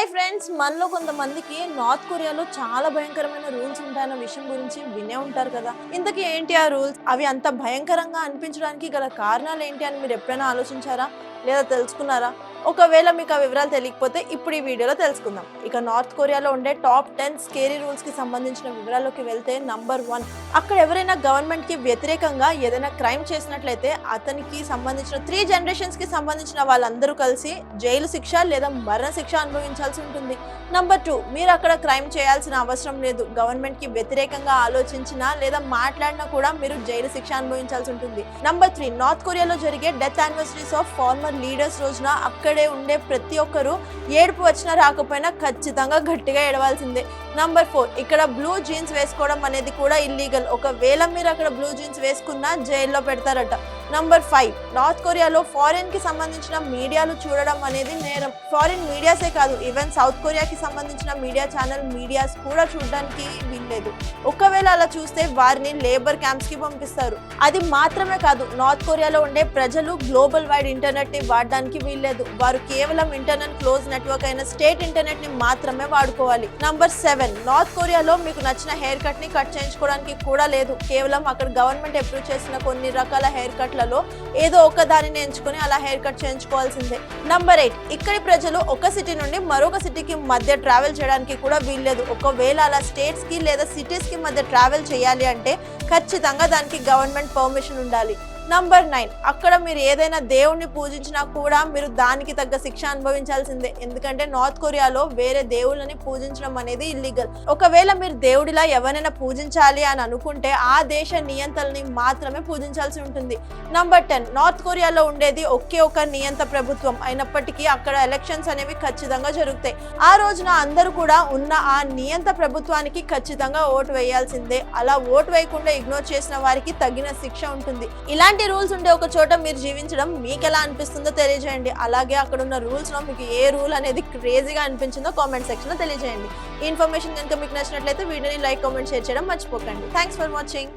Hi friends, మనలో కొంతమందికి north కొరియాలో చాలా భయంకరమైన రూల్స్ ఉంటాయన్న విషయం గురించి వినే ఉంటారు కదా. ఇంతకీ ఏంటి ఆ రూల్స్? అవి అంత భయంకరంగా అనిపించడానికి గల కారణాలు ఏంటి అని మీరు ఎప్పుడైనా ఆలోచించారా లేదా తెలుసుకున్నారా? ఒకవేళ మీకు ఆ వివరాలు తెలియకపోతే ఇప్పుడు ఈ వీడియోలో తెలుసుకుందాం. ఇక నార్త్ కొరియాలో ఉండే టాప్ 10 స్కేరీ రూల్స్ కి సంబంధించిన వివరాల్లోకి వెళ్తే నంబర్ 1, అక్కడ ఎవరైనా గవర్నమెంట్ కి వ్యతిరేకంగా ఏదైనా క్రైమ్ చేసినట్లయితే అతనికి సంబంధించిన 3 జనరేషన్స్ కి సంబంధించిన వాళ్ళందరూ కలిసి జైలు శిక్ష లేదా మరణ శిక్ష అనుభవించాల్సి ఉంటుంది. నంబర్ 2, మీరు అక్కడ క్రైమ్ చేయాల్సిన అవసరం లేదు. గవర్నమెంట్ కి వ్యతిరేకంగా ఆలోచించినా లేదా మాట్లాడినా కూడా మీరు జైలు శిక్ష అనుభవించాల్సి ఉంటుంది. నంబర్ 3, నార్త్ కొరియాలో జరిగే death anniversaries of former leaders రోజున అక్కడే ఉండే ప్రతి ఒక్కరు ఏడుపు వచ్చినా రాకపోయినా ఖచ్చితంగా గట్టిగా ఏడవాల్సిందే. నంబర్ 4, ఇక్కడ బ్లూ జీన్స్ వేసుకోవడం అనేది కూడా ఇల్లీగల్. ఒకవేళ మీరు అక్కడ బ్లూ జీన్స్ వేసుకున్నా జైల్లో పెడతారట. నంబర్ 5, నార్త్ కొరియాలో ఫారిన్ కి సంబంధించిన మీడియాలు చూడడం అనేది నేరం. ఫారిన్ మీడియాసే కాదు, ఈవెన్ సౌత్ కొరియాకి సంబంధించిన మీడియా ఛానల్ మీడియాస్ కూడా చూడడానికి వీల్లేదు. ఒకవేళ అలా చూస్తే వారిని లేబర్ క్యాంప్స్ కి పంపిస్తారు. అది మాత్రమే కాదు, నార్త్ కొరియాలో ఉండే ప్రజలు గ్లోబల్ వైడ్ ఇంటర్నెట్ ని వాడడానికి వీల్లేదు. వారు కేవలం ఇంటర్నెట్ క్లోజ్ నెట్వర్క్ అయిన స్టేట్ ఇంటర్నెట్ ని మాత్రమే వాడుకోవాలి. నంబర్ 7, నార్త్ కొరియాలో మీకు నచ్చిన హెయిర్ కట్ ని కట్ చేయించుకోవడానికి కూడా లేదు. కేవలం అక్కడ గవర్నమెంట్ అప్రూవ్ చేసిన కొన్ని రకాల హెయిర్ కట్లలో ఏదో ఒక దానిని ఎంచుకొని అలా హెయిర్ కట్ చేయించుకోవాల్సిందే. నంబర్ 8, ఇక్కడి ప్రజలు ఒక సిటీ నుండి మరొక సిటీకి మధ్య ట్రావెల్ చేయడానికి కూడా వీల్లేదు. ఒకవేళ అలా స్టేట్స్ కి లేదా సిటీస్ కి మధ్య ట్రావెల్ చేయాలి అంటే ఖచ్చితంగా దానికి గవర్నమెంట్ పర్మిషన్ ఉండాలి. నంబర్ 9, అక్కడ మీరు ఏదైనా దేవుణ్ణి పూజించినా కూడా మీరు దానికి తగ్గ శిక్ష అనుభవించాల్సిందే. ఎందుకంటే నార్త్ కొరియాలో వేరే దేవుళ్ళని పూజించడం అనేది ఇల్లీగల్. ఒకవేళ మీరు దేవుడిలా ఎవరైనా పూజించాలి అని అనుకుంటే ఆ దేశ నియంతల్ని మాత్రమే పూజించాల్సి ఉంటుంది. నంబర్ 10, నార్త్ కొరియాలో ఉండేది ఒకే ఒక నియంత ప్రభుత్వం అయినప్పటికీ అక్కడ ఎలక్షన్స్ అనేవి ఖచ్చితంగా జరుగుతాయి. ఆ రోజున అందరూ కూడా ఉన్న ఆ నియంత ప్రభుత్వానికి ఖచ్చితంగా ఓటు వేయాల్సిందే. అలా ఓటు వేయకుండా ఇగ్నోర్ చేసిన వారికి తగిన శిక్ష ఉంటుంది. ఇలాంటి రూల్స్ ఉండే ఒక చోట మీరు జీవించడం మీకు ఎలా అనిపిస్తుందో తెలియజేయండి. అలాగే అక్కడ ఉన్న రూల్స్ లో మీకు ఏ రూల్ అనేది క్రేజీగా అనిపించిందో కామెంట్ సెక్షన్ లో తెలియజేయండి. ఈ ఇన్ఫర్మేషన్ కనుక మీకు నచ్చినట్లయితే వీడియోని లైక్, కామెంట్, షేర్ చేయడం మర్చిపోకండి. Thanks for watching.